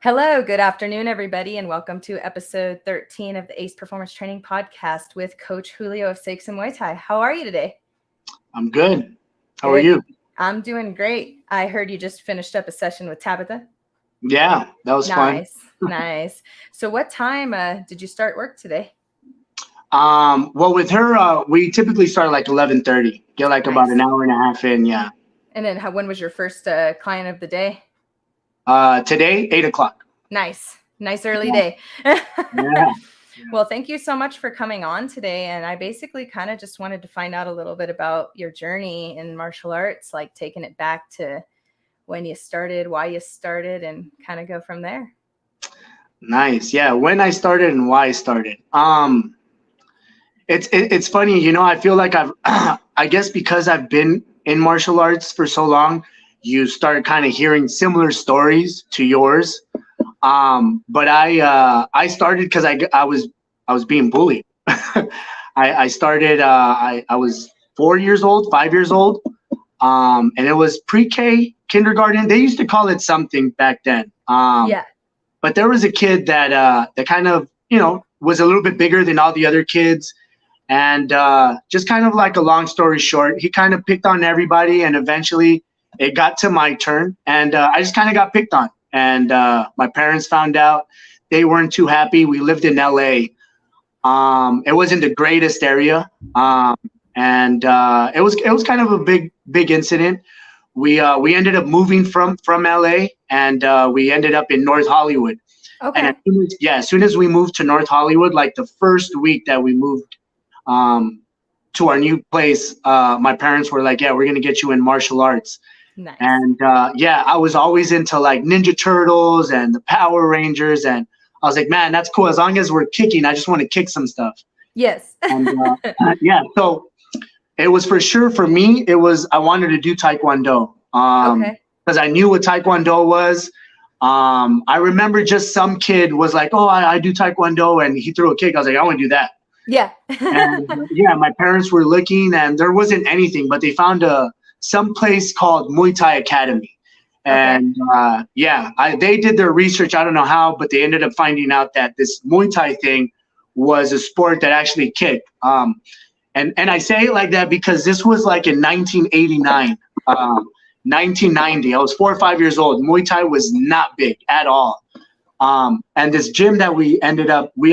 Hello, good afternoon, everybody, and welcome to episode 13 of the ACE Performance Training Podcast with Coach Julio of Saekson Muay Thai. How are you today? I'm good. How Good. are you? I'm doing great. I heard you just finished up a session with Tabitha. Yeah, that was fun. Nice. So what time did you start work today? Well, with her, we typically start like 11:30. Get like about an hour and a half in, yeah. And then when was your first client of the day? Today, 8 o'clock. Nice early day. Yeah. Well, thank you so much for coming on today. And I basically kind of just wanted to find out a little bit about your journey in martial arts, like taking it back to when you started, why you started, and kind of go from there. Nice. Yeah, when I started and why I started. It's funny, I feel like I guess because I've been in martial arts for so long, you start kind of hearing similar stories to yours. But I started because I was being bullied. I started I was 5 years old, and it was pre-K, kindergarten. They used to call it something back then. Yeah. But there was a kid that kind of was a little bit bigger than all the other kids, and just kind of like a long story short, he kind of picked on everybody, and eventually it got to my turn, and I just kind of got picked on. And my parents found out. They weren't too happy. We lived in LA. It wasn't the greatest area, and it was kind of a big incident. We ended up moving from LA, and we ended up in North Hollywood. Okay. And as soon as we moved to North Hollywood, like the first week that we moved to our new place, my parents were like, "Yeah, we're gonna get you in martial arts." Nice. And I was always into like Ninja Turtles and the Power Rangers, and I was like, man, that's cool. As long as we're kicking, I just want to kick some stuff. Yes. And so it was for sure for me. I wanted to do Taekwondo. Okay. Because I knew what Taekwondo was. I remember just some kid was like, "Oh, I do Taekwondo," and he threw a kick. I was like, "I want to do that." Yeah. And my parents were looking, and there wasn't anything, but they found some place called Muay Thai Academy. And they did their research. I don't know how, but they ended up finding out that this Muay Thai thing was a sport that actually kicked. And I say it like that because this was like in 1989, 1990. I was 4 or 5 years old. Muay Thai was not big at all. And this gym that we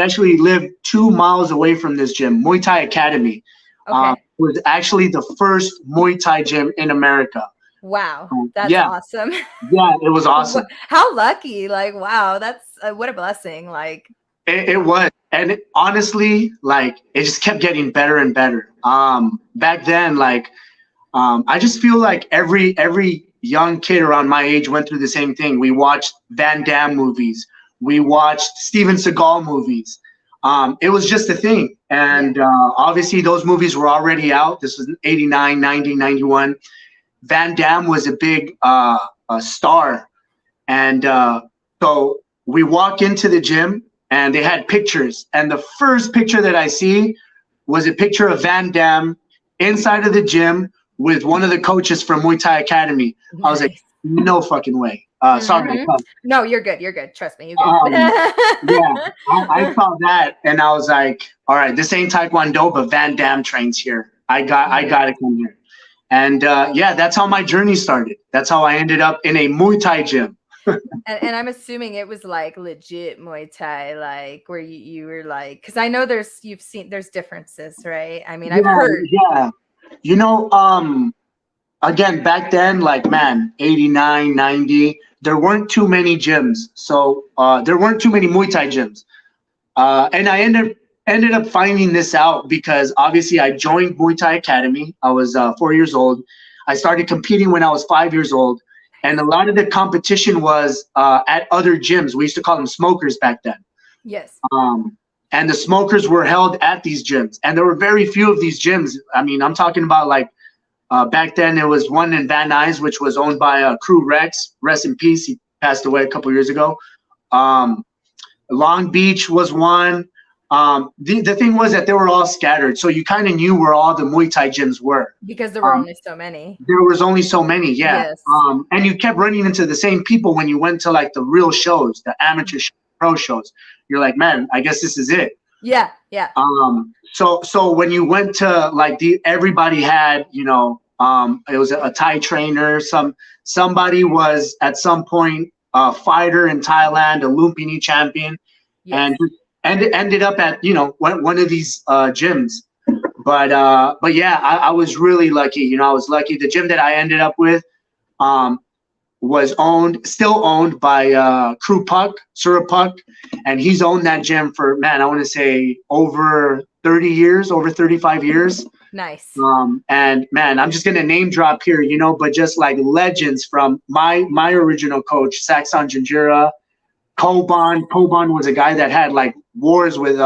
actually lived 2 miles away from this gym, Muay Thai Academy. Okay. Was actually the first Muay Thai gym in America. Wow. That's awesome. Yeah, it was awesome. How lucky. Like, wow, that's what a blessing. Like it was. And honestly, like it just kept getting better and better. Back then, like I just feel like every young kid around my age went through the same thing. We watched Van Damme movies. We watched Steven Seagal movies. It was just a thing. And obviously those movies were already out. This was 89, 90, 91. Van Damme was a big star. And so we walk into the gym and they had pictures. And the first picture that I see was a picture of Van Damme inside of the gym with one of the coaches from Muay Thai Academy. Nice. I was like, no fucking way. Sorry. No, you're good. You're good. Trust me. You're good. I saw that and I was like, all right, this ain't Taekwondo, but Van Damme trains here. I got to come here. And that's how my journey started. That's how I ended up in a Muay Thai gym. and I'm assuming it was like legit Muay Thai, like where you were like, because I know there's differences, right? I mean, I've heard. Yeah. Again, back then, like, man, 89, 90, there weren't too many gyms. So there weren't too many Muay Thai gyms. And I ended up finding this out because obviously I joined Muay Thai Academy. I was 4 years old. I started competing when I was 5 years old. And a lot of the competition was at other gyms. We used to call them smokers back then. Yes. And the smokers were held at these gyms. And there were very few of these gyms. I mean, I'm talking about like, back then, there was one in Van Nuys, which was owned by Kru Rex. Rest in peace. He passed away a couple years ago. Long Beach was one. The thing was that they were all scattered, so you kind of knew where all the Muay Thai gyms were. Because there were only so many. There was only so many, yeah. Yes. And you kept running into the same people when you went to like the real shows, the amateur pro shows. You're like, man, I guess this is it. Yeah, yeah. So when you went to like everybody had, you know, it was a Thai trainer. Somebody was at some point a fighter in Thailand, a Lumpini champion, Yes. and ended up at, you know, one of these gyms. But yeah, I was really lucky. You know, I was lucky. The gym that I ended up with was still owned by Kru Julio, and he's owned that gym for, man, I want to say over 30 years, over 35 years. Nice. And man, I'm just gonna name drop here, you know, but just like legends from my original coach, Saekson Janjira, Koban was a guy that had like wars with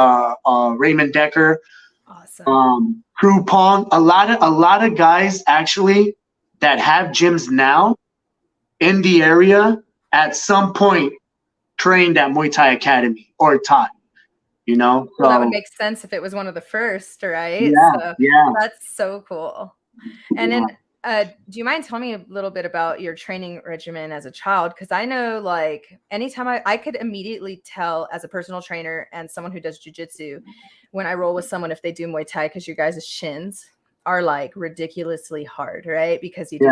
Raymond Decker. Awesome. Kru Pong, a lot of guys actually that have gyms now in the area at some point trained at Muay Thai Academy or Thai, you know. Well, that would make sense if it was one of the first, right? Yeah, so yeah. That's so cool. And then do you mind telling me a little bit about your training regimen as a child? Because I know, like, anytime I could immediately tell as a personal trainer and someone who does jujitsu when I roll with someone if they do Muay Thai, because you guys' shins are like ridiculously hard, right? Because you do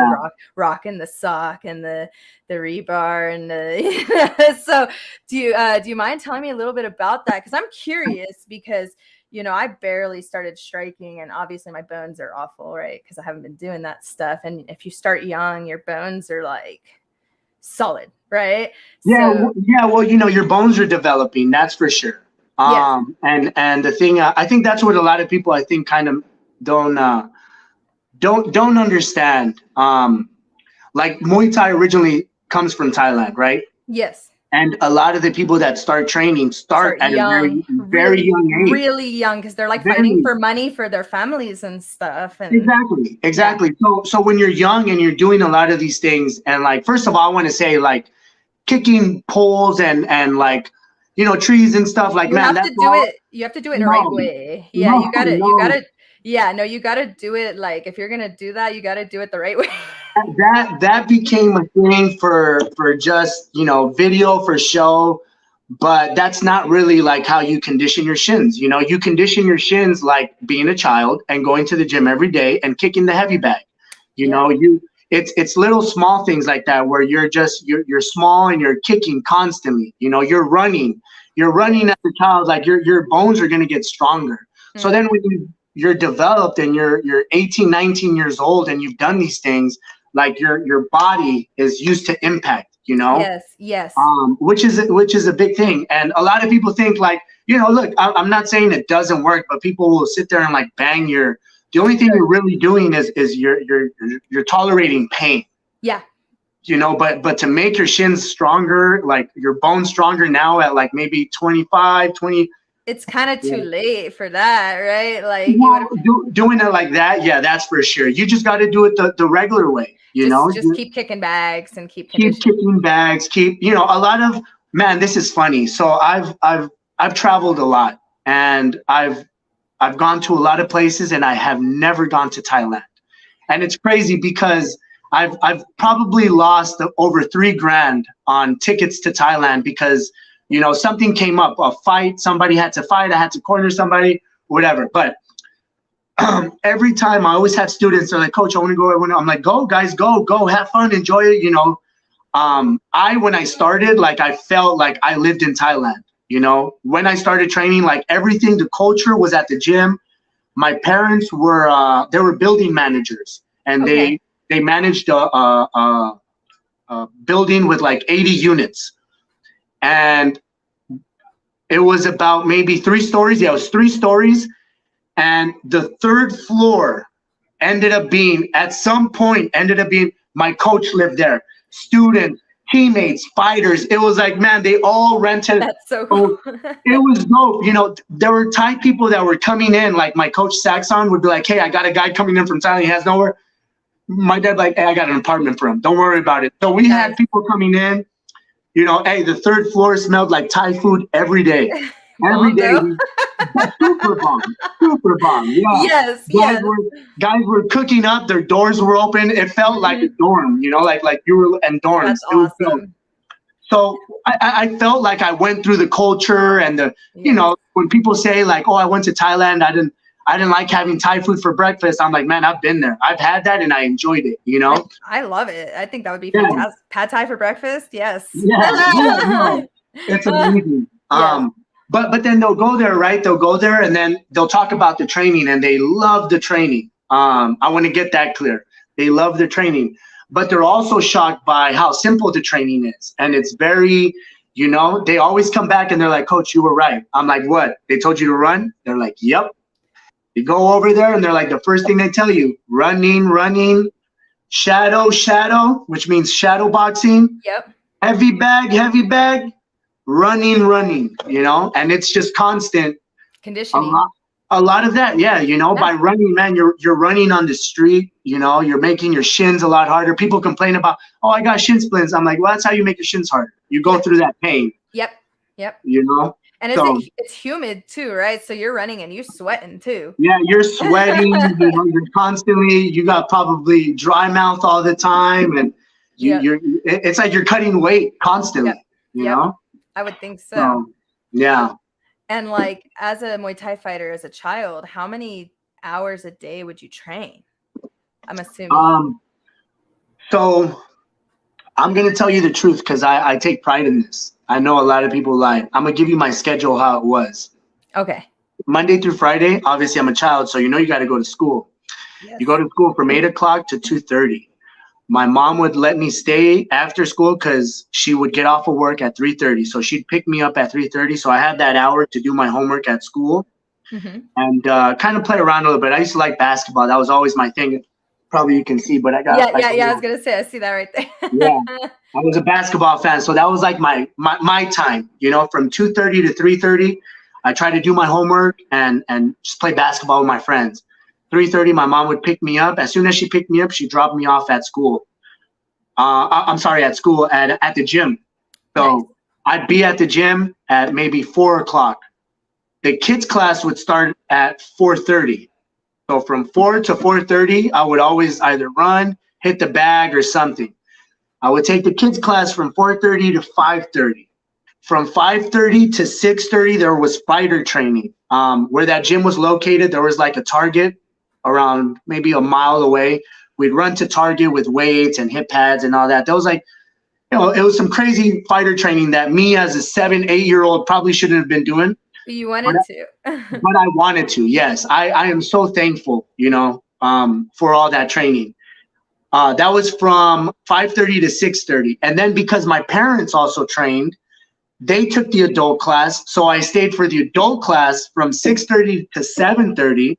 rock and the sock and the rebar and the so do you mind telling me a little bit about that? Because I'm curious, because you know, I barely started striking, and obviously my bones are awful, right? Because I haven't been doing that stuff. And if you start young, your bones are like solid, right? Yeah, yeah. Well, you know, your bones are developing, that's for sure. And the thing, I think that's what a lot of people, I think, kind of don't understand. Like Muay Thai originally comes from Thailand, right? Yes. And a lot of the people that start training start at young, a very young age. Really young, because they're like fighting for money for their families and stuff. And exactly. Yeah. So when you're young and you're doing a lot of these things, and like, first of all, I want to say, like, kicking poles and like, you know, trees and stuff, like, you have to do it the right way. Yeah, you gotta you gotta do it. Like, if you're gonna do that, you gotta do it the right way. That became a thing for just, you know, video for show, but that's not really like how you condition your shins. You know, you condition your shins like being a child and going to the gym every day and kicking the heavy bag. You know, it's little small things like that where you're small and you're kicking constantly. You know, you're running as a child, like your bones are going to get stronger. Mm-hmm. So then when you're developed and you're 18, 19 years old and you've done these things, like your body is used to impact, you know? Yes. Which is a big thing. And a lot of people think, like, you know, look, I'm not saying it doesn't work, but people will sit there and like bang the only thing you're really doing is you're tolerating pain. Yeah. You know, but to make your shins stronger, like your bones stronger now at like maybe 25, 20. It's kind of too late for that, right? Like, doing it like that, yeah, that's for sure. You just got to do it the regular way, you know? Just keep kicking bags and keep kicking bags, you know, a lot of, man, this is funny. So I've traveled a lot, and I've gone to a lot of places, and I have never gone to Thailand. And it's crazy because I've probably lost over $3,000 on tickets to Thailand because, you know, something came up, a fight, somebody had to fight, I had to corner somebody, whatever. But every time I always have students, they're like, Coach, I want to go. I'm like, go, guys, go, have fun, enjoy it, you know. When I started, like, I felt like I lived in Thailand, you know. When I started training, like, everything, the culture was at the gym. My parents were, they were building managers, and they managed a building with like 80 units. And it was about maybe 3 stories. Yeah, it was 3 stories. And the 3rd floor ended up being my coach lived there. Students, teammates, fighters. It was like, man, they all rented. That's so cool. It was dope. You know, there were Thai people that were coming in. Like, my coach Saekson would be like, hey, I got a guy coming in from Thailand. He has nowhere. My dad like, hey, I got an apartment for him. Don't worry about it. So we had people coming in. You know, hey, the 3rd floor smelled like Thai food every day. Every Bomb day, though. super bomb, super bomb. Yeah, Yes, guys yes. were guys were cooking up. Their doors were open. It felt like a Mhm. dorm, like you were in dorms. That's It was dope. awesome. So I felt like I went through the culture and Yes. when people say like, oh, I went to Thailand, I didn't like having Thai food for breakfast. I'm like, man, I've been there. I've had that and I enjoyed it, I love it. I think that would be Yeah, fantastic. Pad Thai for breakfast? Yes. yeah, no, it's amazing. Yes. But then they'll go there, right? They'll go there and then they'll talk about the training and they love the training. I want to get that clear. They love the training, but they're also shocked by how simple the training is. And it's very, they always come back and they're like, Coach, you were right. I'm like, what? They told you to run? They're like, yep. You go over there and they're like, the first thing they tell you, running, shadow, which means shadow boxing, Yep. heavy bag, running, and it's just constant. A Conditioning. lot, a lot of that, yeah, by running, man, you're running on the street, you're making your shins a lot harder. People complain about, oh, I got shin splints. I'm like, well, that's how you make your shins harder. You go through that pain, Yep. Yep. And So it's humid too, right? So you're running and you're sweating too. yeah, you're sweating, you're constantly, you got probably dry mouth all the time, and Yep. it's like you're cutting weight constantly, Yep. I would think so. So, yeah. And like as a Muay Thai fighter as a child, how many hours a day would you train? I'm assuming. So I'm gonna tell you the truth because I take pride in this. I know a lot of people lie. I'm gonna give you my schedule how it was. Okay. Monday through Friday. Obviously, I'm a child, so you got to go to school. Yes. You go to school from 8 o'clock to 2:30. My mom would let me stay after school because she would get off of work at 3:30. So she'd pick me up at 3:30. So I had that hour to do my homework at school and kind of play around a little bit. I used to like basketball. That was always my thing. Probably you can see, but I got yeah. I was gonna say I see that right there. Yeah, I was a basketball fan, so that was like my time. From 2:30 to 3:30, I tried to do my homework and just play basketball with my friends. 3:30, my mom would pick me up. As soon as she picked me up, she dropped me off at school. I'm sorry, at school at the gym. So Nice. I'd be at the gym at maybe 4 o'clock. The kids class would start at 4:30. So from 4 to 4:30, I would always either run, hit the bag, or something. I would take the kids class from 4:30 to 5:30. From 5:30 to 6:30, there was fighter training. Where that gym was located, there was like a target around maybe a mile away. We'd run to target with weights and hip pads and all that. That was like, it was some crazy fighter training that me as a 7, 8-year-old probably shouldn't have been doing. But you wanted to. But I wanted to, yes. I am so thankful, for all that training. That was from 5:30 to 6:30. And then because my parents also trained, they took the adult class. So I stayed for the adult class from 6:30 to 7:30.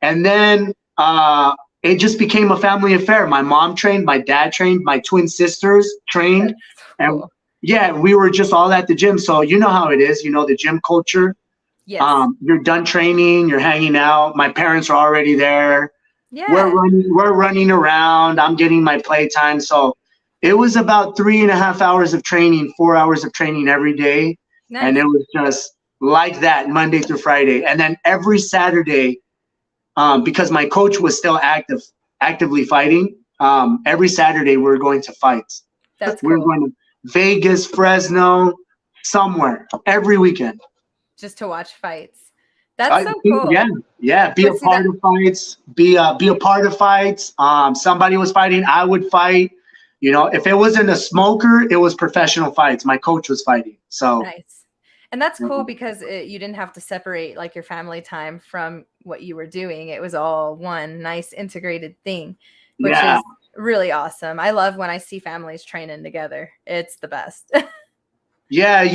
And then it just became a family affair. My mom trained, my dad trained, my twin sisters trained. That's cool. And yeah, we were just all at the gym. So you know how it is, the gym culture. Yes. You're done training, you're hanging out. My parents are already there. Yeah. We're running around. I'm getting my playtime. So it was about 3.5 hours of training, 4 hours of training every day. Nice. And it was just like that Monday through Friday. And then every Saturday, because my coach was still actively fighting, every Saturday we were going to fights. That's We were cool. going to Vegas, Fresno, somewhere every weekend. Just to watch fights. That's so cool. Yeah. Be a part of fights. Be a part of fights. Somebody was fighting, I would fight. If it wasn't a smoker, it was professional fights. My coach was fighting. So nice. And that's cool because you didn't have to separate like your family time from what you were doing. It was all one nice integrated thing, which is really awesome. I love when I see families training together. It's the best. Yeah,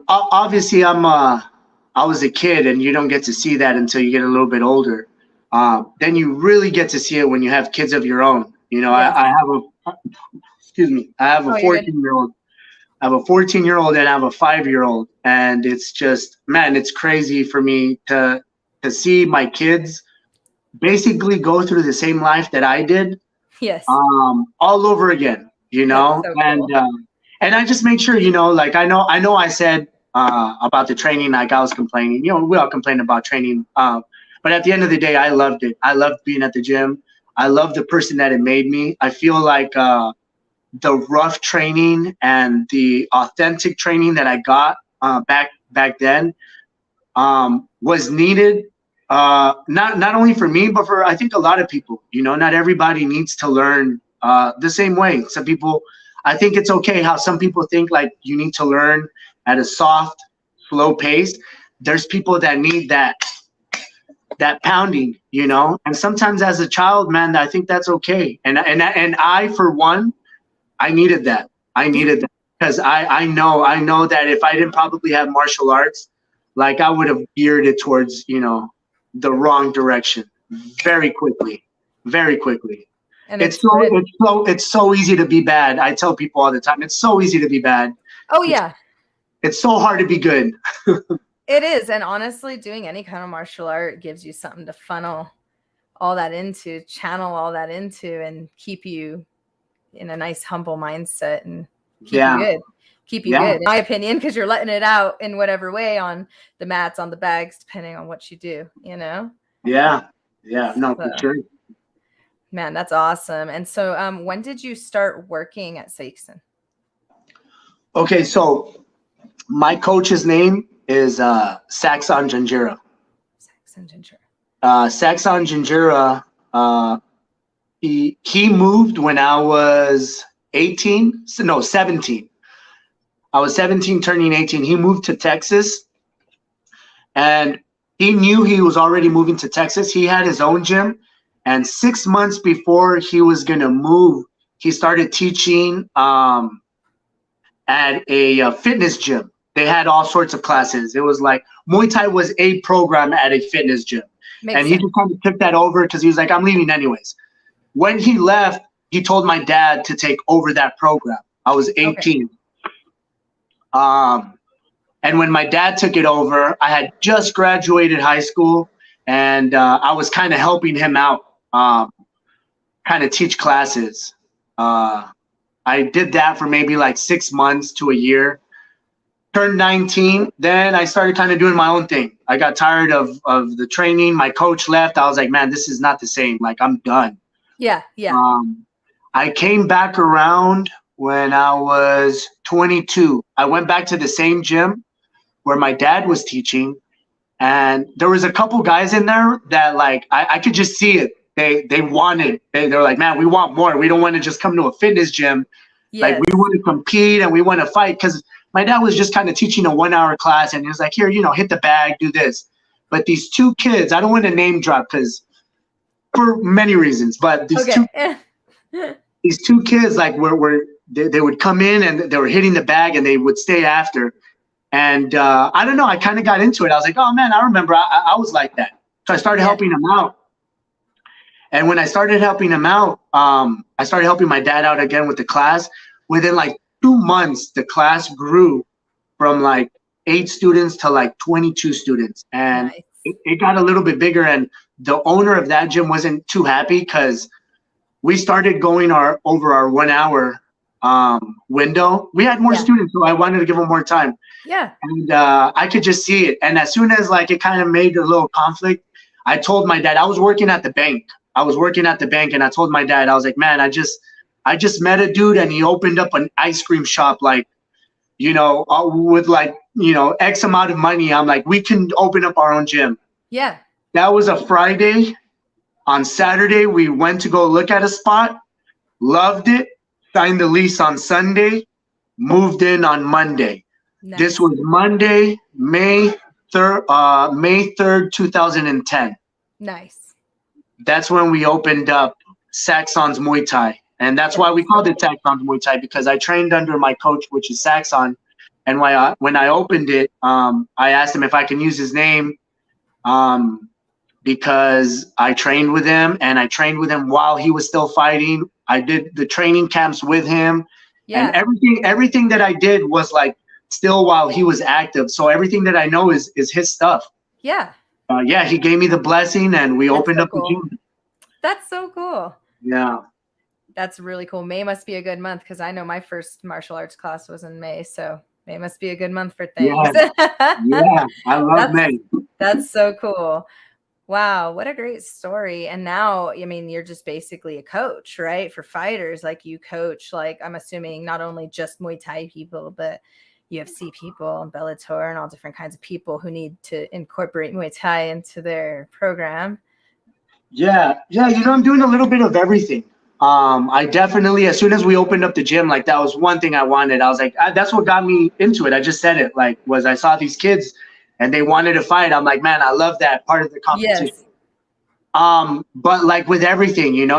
obviously I was a kid and you don't get to see that until you get a little bit older. Then you really get to see it when you have kids of your own. I have I have a 14-year-old. I have a 14-year-old and I have a 5-year-old. And it's just, man, it's crazy for me to see my kids basically go through the same life that I did. Yes. All over again, That's so cool. And I just make sure, like I know I said about the training. Like I was complaining, you know, we all complain about training. But at the end of the day, I loved it. I loved being at the gym. I love the person that it made me. I feel like the rough training and the authentic training that I got back then was needed. Not only for me, but for I think a lot of people. You know, not everybody needs to learn the same way. Some people, I think it's okay how some people think like you need to learn at a soft, slow pace. There's people that need that pounding, you know. And sometimes as a child, man, I think that's okay. And I for one, I needed that. I needed that because I know that if I didn't probably have martial arts, like I would have geared it towards, you know, the wrong direction very quickly, very quickly. And It's so easy to be bad. I tell people all the time, it's so easy to be bad. Oh yeah. It's so hard to be good. It is. And honestly, doing any kind of martial art gives you something to funnel all that into, channel all that into, and keep you in a nice, humble mindset and keep you good. Keep you good, in my opinion, because you're letting it out in whatever way on the mats, on the bags, depending on what you do, you know? Yeah. No, for sure. Man, that's awesome. And so when did you start working at Saekson? Okay, so my coach's name is Saekson Janjira. Saekson Janjira, he moved when I was 17. I was 17 turning 18. He moved to Texas, and he knew he was already moving to Texas. He had his own gym, and 6 months before he was going to move, he started teaching at a fitness gym. They had all sorts of classes. It was like Muay Thai was a program at a fitness gym. He just kind of took that over because he was like, I'm leaving anyways. When he left, he told my dad to take over that program. I was 18. Okay. And when my dad took it over, I had just graduated high school, and I was kind of helping him out, kind of teach classes. I did that for maybe like 6 months to a year. Turned 19, then I started kind of doing my own thing. I got tired of the training. My coach left. I was like, man, this is not the same. Like, I'm done. Yeah. I came back around when I was 22. I went back to the same gym where my dad was teaching, and there was a couple guys in there that like I could just see it. They're like, man, we want more. We don't want to just come to a fitness gym. Yes. Like, we want to compete and we want to fight, because my dad was just kind of teaching a 1-hour class, and he was like, here, you know, hit the bag, do this. But these two kids, I don't want to name drop because for many reasons, but these two kids, like, they would come in and they were hitting the bag and they would stay after. And I don't know, I kind of got into it. I was like, oh man, I remember I was like that. So I started helping them out. And when I started helping him out, I started helping my dad out again with the class. Within like 2 months, the class grew from like 8 students to like 22 students. And nice. it got a little bit bigger. And the owner of that gym wasn't too happy because we started going over our 1 hour window. We had more students, so I wanted to give them more time. Yeah. And I could just see it. And as soon as like it kind of made a little conflict, I told my dad, I was working at the bank. And I told my dad, I was like, man, I just met a dude and he opened up an ice cream shop, like, you know, with like, you know, X amount of money. I'm like, we can open up our own gym. Yeah. That was a Friday. On Saturday, we went to go look at a spot, loved it, signed the lease on Sunday, moved in on Monday. Nice. This was Monday, May 3rd, 2010. Nice. That's when we opened up Saekson's Muay Thai. And that's why we called it Saekson's Muay Thai, because I trained under my coach, which is Saekson. And when I opened it, I asked him if I can use his name, because I trained with him, and I trained with him while he was still fighting. I did the training camps with him. Yeah. And everything that I did was like still while he was active. So everything that I know is his stuff. Yeah. He gave me the blessing, and we opened up the gym. That's so cool. Yeah. That's really cool. May must be a good month, because I know my first martial arts class was in May. So May must be a good month for things. Yeah, yeah, I love That's May. that's so cool. Wow, what a great story. And now, I mean, you're just basically a coach, right? For fighters, like you coach, like I'm assuming not only just Muay Thai people, but UFC people and Bellator and all different kinds of people who need to incorporate Muay Thai into their program. Yeah, yeah, I'm doing a little bit of everything. I definitely, as soon as we opened up the gym, like that was one thing I wanted. I was like, that's what got me into it. I just said it, like, was I saw these kids and they wanted to fight. I'm like, man, I love that part of the competition. Yes. But like with everything,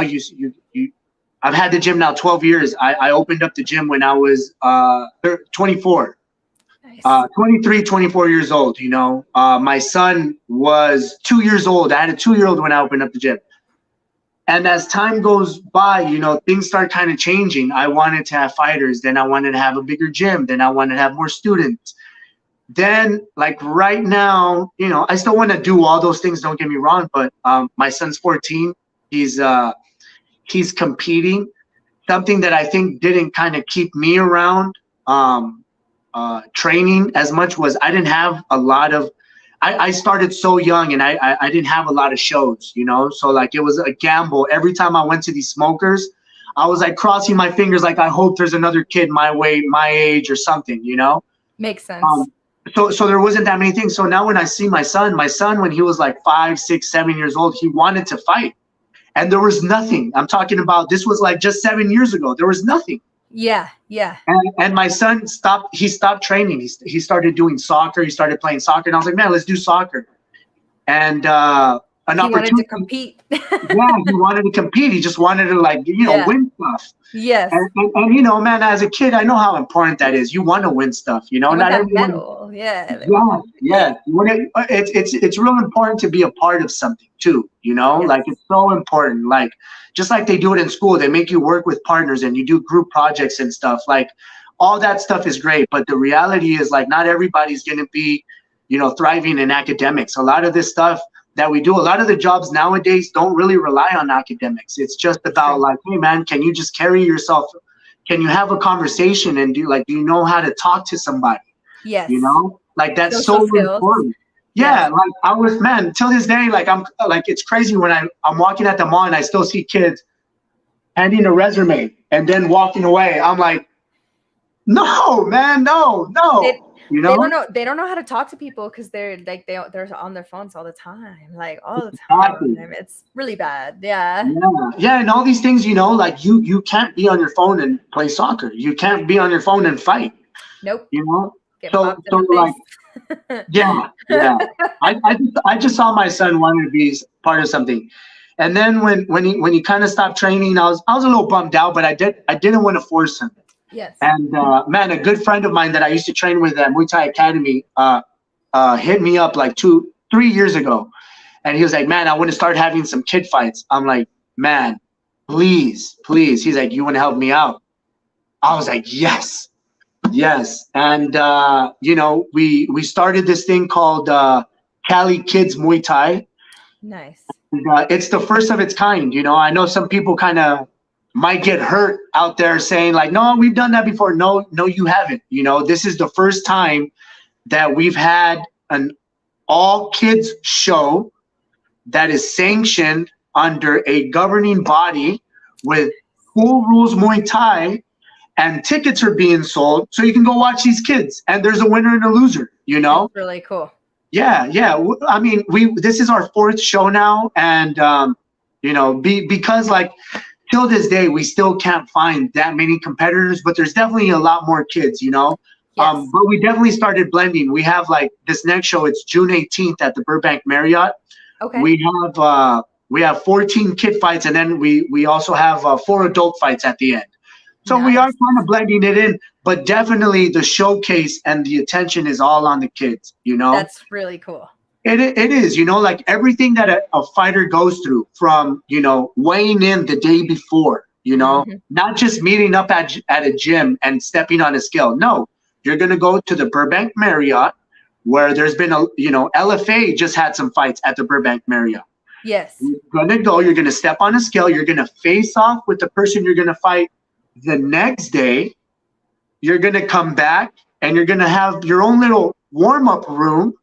I've had the gym now 12 years. I opened up the gym when I was 24. Nice. 23, 24 years old, my son was 2 years old. I had a 2-year-old when I opened up the gym. And as time goes by, things start kind of changing. I wanted to have fighters. Then I wanted to have a bigger gym. Then I wanted to have more students. Then, like right now, I still want to do all those things. Don't get me wrong. But my son's 14. He's competing. Something that I think didn't kind of keep me around training as much was I didn't have a lot of. I started so young and I didn't have a lot of shows, so like it was a gamble. Every time I went to these smokers, I was like crossing my fingers, like I hope there's another kid my way, my age or something, Makes sense. So there wasn't that many things. So now when I see my son when he was like 5, 6, 7 years old, he wanted to fight and there was nothing. I'm talking about, this was like just 7 years ago. There was nothing. Yeah. And my son stopped training. He started doing soccer. He started playing soccer. And I was like, man, let's do soccer. And he wanted to compete. Yeah, he wanted to compete. He just wanted to win stuff. Yes. And man, as a kid, I know how important that is. You want to win stuff, not everyone. Medal. Yeah. Yeah. It's real important to be a part of something too, Yes. like it's so important. Like just like they do it in school, they make you work with partners and you do group projects and stuff. Like all that stuff is great, but the reality is like not everybody's going to be, thriving in academics. A lot of this stuff that we do, a lot of the jobs nowadays don't really rely on academics. It's just about like, hey man, can you just carry yourself? Can you have a conversation and do you know how to talk to somebody? Yes. Like that's Social so skills. important. Yeah, like I was, man, till this day, like I'm like, it's crazy when I'm walking at the mall and I still see kids handing a resume and then walking away. I'm like, no, man, no. They don't know how to talk to people because they're on their phones all the time, like all the time. Exactly. It's really bad. Yeah, and all these things, like you can't be on your phone and play soccer. You can't be on your phone and fight. Nope. Get So popped in the like, face. yeah. I just saw my son wanted to be part of something, and then when he kind of stopped training, I was a little bummed out, but I didn't want to force him. Yes. And man, a good friend of mine that I used to train with at Muay Thai Academy hit me up like 2-3 years ago, and he was like, man, I want to start having some kid fights. I'm like, man, please. He's like, you want to help me out? I was like, yes. And we started this thing called Cali Kids Muay Thai. Nice. And, it's the first of its kind. I know some people kind of might get hurt out there saying like, no, we've done that before. No, you haven't. This is the first time that we've had an all kids show that is sanctioned under a governing body with full rules Muay Thai, and tickets are being sold so you can go watch these kids and there's a winner and a loser, That's really cool. Yeah. I mean, this is our 4th show now, and because like till this day we still can't find that many competitors, but there's definitely a lot more kids, Yes. But we definitely started blending. We have like this next show, it's June 18th at the Burbank Marriott. Okay. We have 14 kid fights, and then we also have 4 adult fights at the end. So we are kind of blending it in, but definitely the showcase and the attention is all on the kids, That's really cool. It is, like everything that a fighter goes through from, weighing in the day before, not just meeting up at a gym and stepping on a scale. No, you're going to go to the Burbank Marriott where there's been LFA just had some fights at the Burbank Marriott. Yes. You're going to go, you're going to step on a scale, you're going to face off with the person you're going to fight the next day. You're going to come back and you're going to have your own little warm-up room.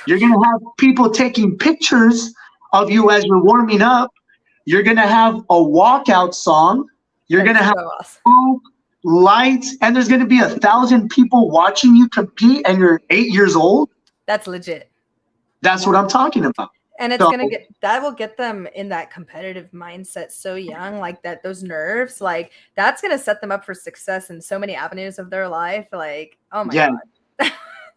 You're going to have people taking pictures of you as you're warming up. You're going to have a walkout song. You're going to have awesome. lights, and there's going to be 1,000 people watching you compete, and you're 8 years old. That's legit. That's what I'm talking about. And it's that will get them in that competitive mindset so young, like that, those nerves, like that's going to set them up for success in so many avenues of their life. Like, oh my God. Yeah,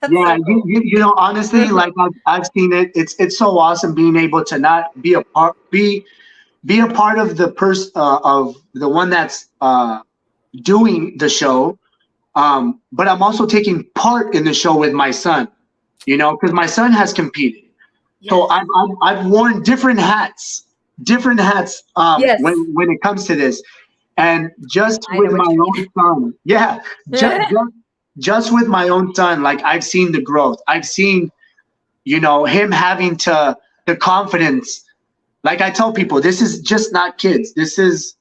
so cool. you know, honestly, like I've seen it. It's so awesome being able to not be a part, be a part of the of the one that's doing the show. But I'm also taking part in the show with my son, you know, because my son has competed. Yes. So I've worn different hats when it comes to this, and just with my own son, just with my own son, like I've seen the growth. I've seen, you know, him having the confidence. Like I tell people, this is just not kids. This is,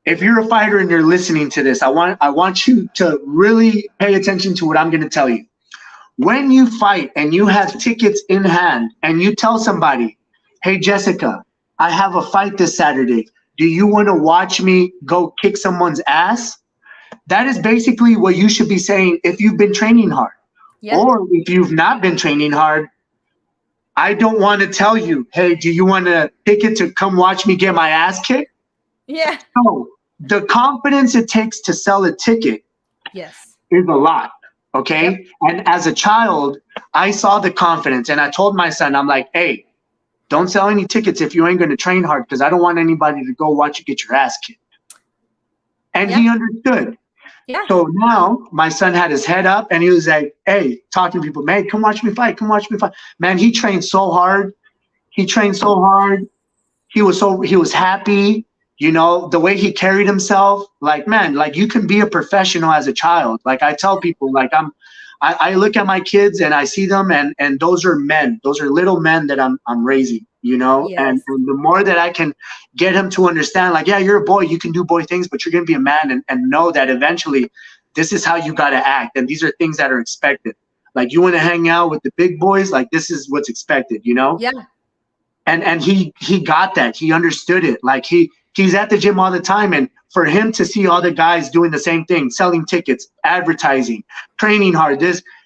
if you're a fighter and you're listening to this, I want you to really pay attention to what I'm going to tell you. When you fight and you have tickets in hand and you tell somebody, hey, Jessica, I have a fight this Saturday. Do you want to watch me go kick someone's ass? That is basically what you should be saying if you've been training hard. Yeah. Or if you've not been training hard, I don't want to tell you, hey, do you want a ticket to come watch me get my ass kicked? Yeah. So the confidence it takes to sell a ticket is a lot. Okay. Yep. And as a child, I saw the confidence and I told my son, I'm like, hey, don't sell any tickets if you ain't going to train hard, because I don't want anybody to go watch you get your ass kicked. And he understood. Yeah. So now my son had his head up and he was like, hey, talking to people, man, come watch me fight. Come watch me fight. Man, he trained so hard. He was happy. You know, the way he carried himself, like, man, like you can be a professional as a child. Like I tell people, like I look at my kids and I see them and those are men. Those are little men that I'm raising, you know, and the more that I can get him to understand, like, yeah, you're a boy, you can do boy things, but you're going to be a man and know that eventually this is how you got to act. And these are things that are expected. Like you want to hang out with the big boys, like this is what's expected, you know? Yeah. And he got that. He understood it. Like he's at the gym all the time, and for him to see all the guys doing the same thing, selling tickets, advertising, training hard,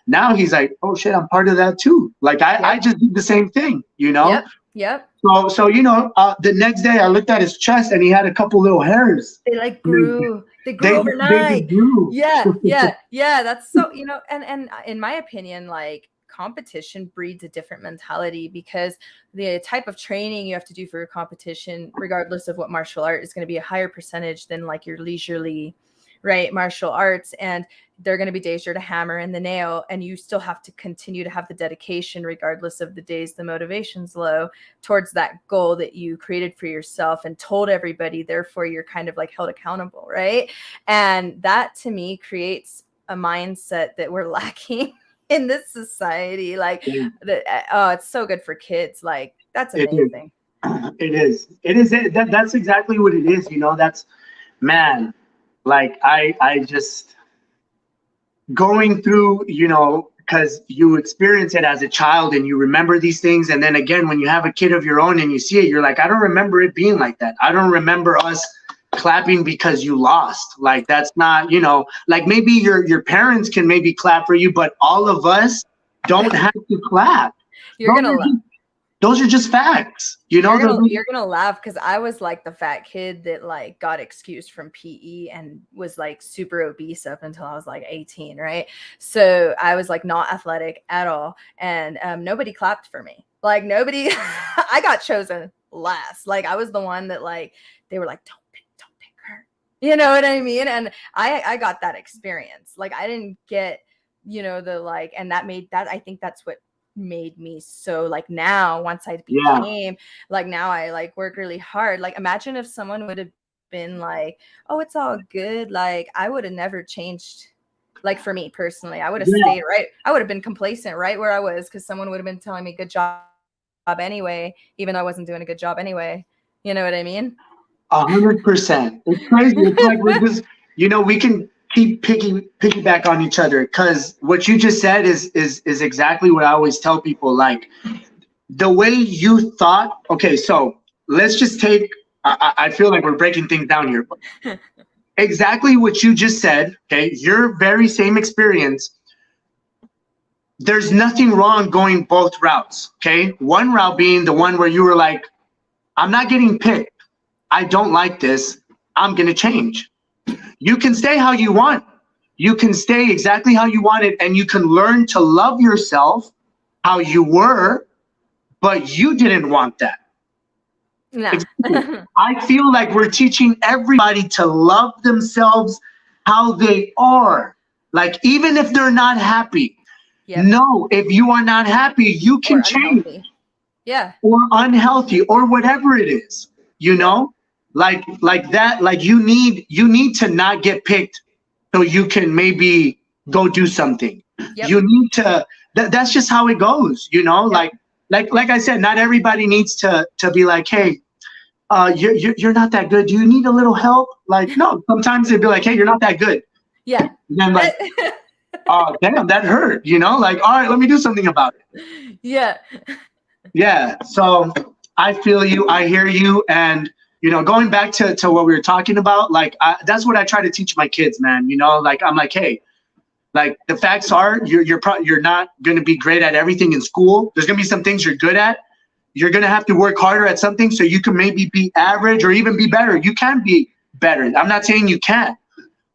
now he's like, oh shit, I'm part of that too. Like I just did the same thing, you know? Yep. So you know, the next day I looked at his chest and he had a couple little hairs. They like grew. They grew overnight. Yeah. That's so, you know, and in my opinion, like competition breeds a different mentality, because the type of training you have to do for your competition, regardless of what martial art, is going to be a higher percentage than like your leisurely, right, martial arts. And they're going to be days you're to hammer in the nail, and you still have to continue to have the dedication, regardless of the days the motivation's low, towards that goal that you created for yourself and told everybody. Therefore, you're kind of like held accountable, right? And that to me creates a mindset that we're lacking in this society. Like it's so good for kids. Like that's amazing. It is. That's exactly what it is. You know, that's, man, like I just going through, you know, because you experience it as a child and you remember these things. And then again, when you have a kid of your own and you see it, you're like, I don't remember it being like that. I don't remember us clapping because you lost. Like that's not, you know, like maybe your parents can maybe clap for you, but all of us don't have to clap. Those are just facts, you know. You're gonna laugh, because I was like the fat kid that like got excused from PE and was like super obese up until I was like 18, right? So I was like not athletic at all, and nobody clapped for me. Like nobody. I got chosen last. Like I was the one that like they were like, don't pick her. You know what I mean? And I got that experience. Like I didn't get, you know, the like, and that made that, I think that's what made me so like now once I became like, now I like work really hard. Like imagine if someone would have been like, oh, it's all good, like I would have never changed. Like for me personally, I would have stayed right. I would have been complacent right where I was, because someone would have been telling me good job anyway, even though I wasn't doing a good job anyway. You know what I mean? 100%. It's crazy. It's like we're just, you know, we can keep piggyback on each other, because what you just said is exactly what I always tell people. Like, the way you thought. Okay, so let's just take. I feel like we're breaking things down here. Exactly what you just said. Okay, your very same experience. There's nothing wrong going both routes. Okay, one route being the one where you were like, I'm not getting picked. I don't like this. I'm gonna change. You can stay how you want. You can stay exactly how you want it, and you can learn to love yourself how you were, but you didn't want that. No. I feel like we're teaching everybody to love themselves how they are. Like, even if they're not happy. Yep. No, if you are not happy, you can change. Yeah. Or unhealthy, or whatever it is, you know? Like that, like you need to not get picked so you can maybe go do something. Yep. You need to, that's just how it goes, you know? Yep. Like I said, not everybody needs to be like, hey, you're not that good. Do you need a little help? Like, no, sometimes they'd be like, hey, you're not that good. Yeah. And then like, oh, damn, that hurt, you know? Like, all right, let me do something about it. Yeah. Yeah. So I feel you. I hear you. And, you know, going back to what we were talking about, like, that's what I try to teach my kids, man. You know, like, I'm like, hey, like, the facts are you're not going to be great at everything in school. There's going to be some things you're good at. You're going to have to work harder at something so you can maybe be average or even be better. You can be better. I'm not saying you can't,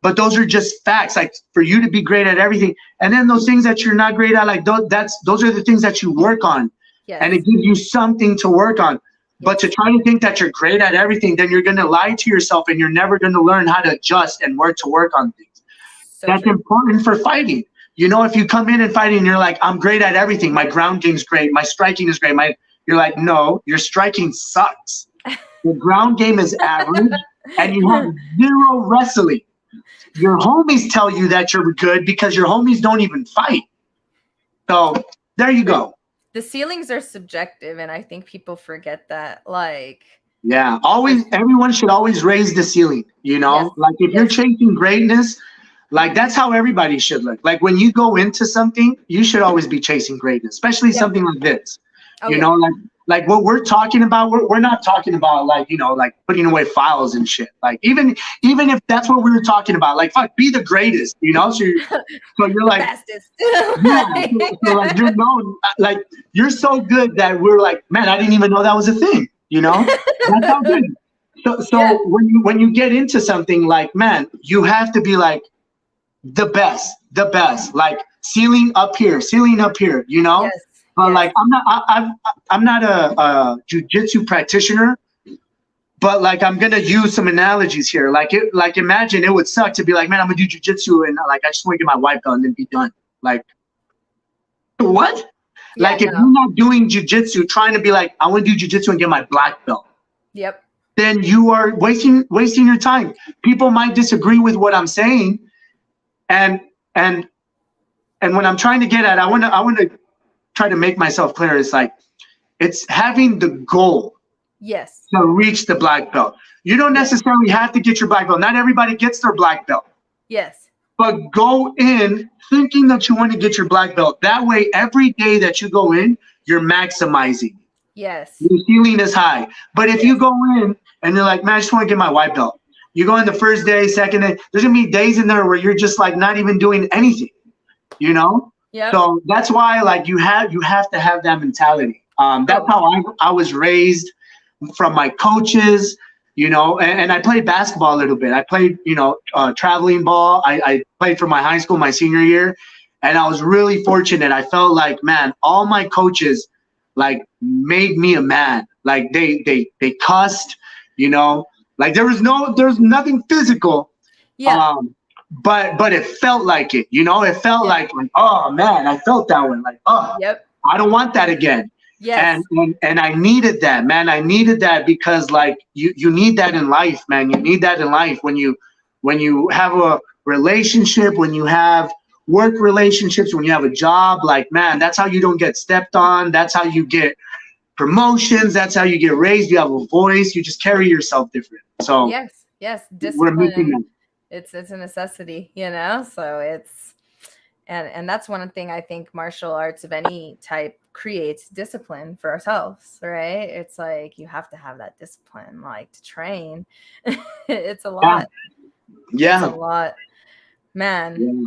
but those are just facts. Like, for you to be great at everything. And then those things that you're not great at, like, those are the things that you work on. Yes. And it gives you something to work on. Yes. But to try to think that you're great at everything, then you're going to lie to yourself, and you're never going to learn how to adjust and work on things. So that's true. Important for fighting. You know, if you come in and fight and you're like, I'm great at everything. My ground game's great. My striking is great. You're like, no, your striking sucks. Your ground game is average, and you have zero wrestling. Your homies tell you that you're good because your homies don't even fight. So there you go. The ceilings are subjective, and I think people forget that. Like, yeah, everyone should always raise the ceiling, you know? Yes. Like, if you're chasing greatness, like, that's how everybody should look. Like, when you go into something, you should always be chasing greatness, especially something like this. You know, like what we're talking about, we're not talking about, like, you know, like putting away files and shit. Like, even if that's what we were talking about, like, fuck, be the greatest, you know? So you're like, fastest. Yeah, so like, you're known, like, you're so good that we're like, man, I didn't even know that was a thing, you know? That's how good. So when you get into something, like, man, you have to be like the best, like ceiling up here, you know? Yes. Like, I'm not a jiu-jitsu practitioner, but like, I'm gonna use some analogies here. Like, imagine it would suck to be like, man, I'm gonna do jiu-jitsu and like, I just want to get my white belt and then be done. Like, what? Yeah, like, if you're not doing jiu-jitsu, trying to be like, I want to do jiu-jitsu and get my black belt. Yep. Then you are wasting your time. People might disagree with what I'm saying, and what I'm trying to get at, I want to try to make myself clear. It's like, it's having the goal to reach the black belt. You don't necessarily have to get your black belt. Not everybody gets their black belt. Yes. But go in thinking that you want to get your black belt. That way, every day that you go in, you're maximizing. Yes. Your ceiling is high. But if you go in and you're like, man, I just want to get my white belt. You go in the first day, second day, there's going to be days in there where you're just like not even doing anything, you know? Yep. So that's why, like, you have to have that mentality. That's how I was raised from my coaches, you know, and I played basketball a little bit. I played, you know, traveling ball. I played for my high school my senior year, and I was really fortunate. I felt like, man, all my coaches, like, made me a man. Like, they cussed, you know, like, there's nothing physical. Yeah. But it felt like it, you know, it felt like, oh man, I felt that one. Like, oh, I don't want that again. Yes. And I needed that, man. I needed that because, like, you need that in life, man. You need that in life when you have a relationship, when you have work relationships, when you have a job, like, man, that's how you don't get stepped on. That's how you get promotions. That's how you get raised. You have a voice. You just carry yourself different. So yes, discipline. We're missing that. It's a necessity, you know? So it's, and that's one thing I think martial arts of any type creates discipline for ourselves, right? It's like you have to have that discipline, like to train. It's a Yeah. lot. It's a Yeah. lot, man. Yeah.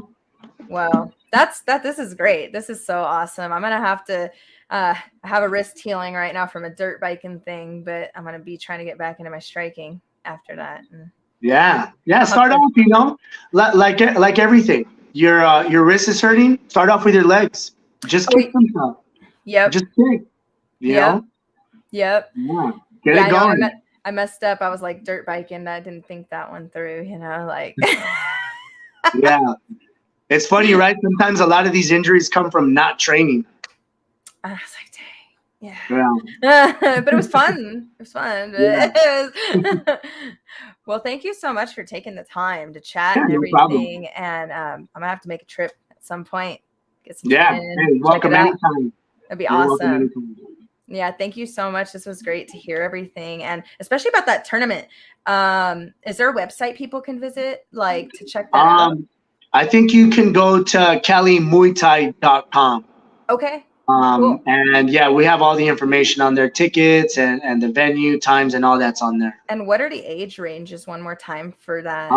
Well, this is great. This is so awesome. I'm gonna have to have a wrist healing right now from a dirt biking thing, but I'm gonna be trying to get back into my striking after that. And Yeah. Yeah. I'll have Start to. off, like everything. Your wrist is hurting. Start off with your legs. Just Oh, kick them. yep, Just kick. You yep, know. yep. Yeah. Get Yeah, it I know. going. I messed up. I was like dirt biking. I didn't think that one through. You know, like. Yeah. It's funny, right? Sometimes a lot of these injuries come from not training. I was like, dang, Yeah. yeah. But it was fun. It was fun. Yeah. Well, thank you so much for taking the time to chat Yeah. and No problem. everything. And I'm gonna have to make a trip at some point, get some Yeah. training, Hey, check it welcome out. anytime. That'd be You're welcome awesome. anytime. Yeah, thank you so much. This was great to hear everything, and especially about that tournament. Is there a website people can visit, like, to check that out? I think you can go to calimuaythai.com. Okay, cool. And yeah, we have all the information on their tickets and the venue, times, and all that's on there. And what are the age ranges one more time for that?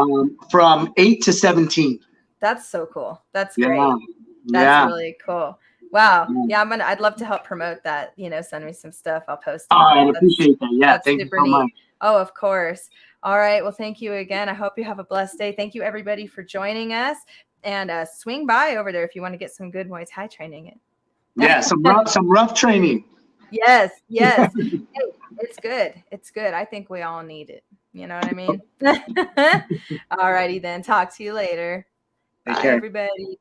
From 8 to 17. That's so cool. That's Yeah. great. That's Yeah. really cool. Wow. Yeah. Yeah, I'd love to help promote that. You know, send me some stuff. I'll post Oh, about I it. appreciate that. Yeah. That's Thank you super so neat. much. Oh, of course. All right. Well, thank you again. I hope you have a blessed day. Thank you everybody for joining us. And swing by over there if you want to get some good Muay Thai training. Yeah, some rough training. Yes, yes. Hey, it's good. It's good. I think we all need it. You know what I mean? All righty then. Talk to you later. Take Bye, care. everybody.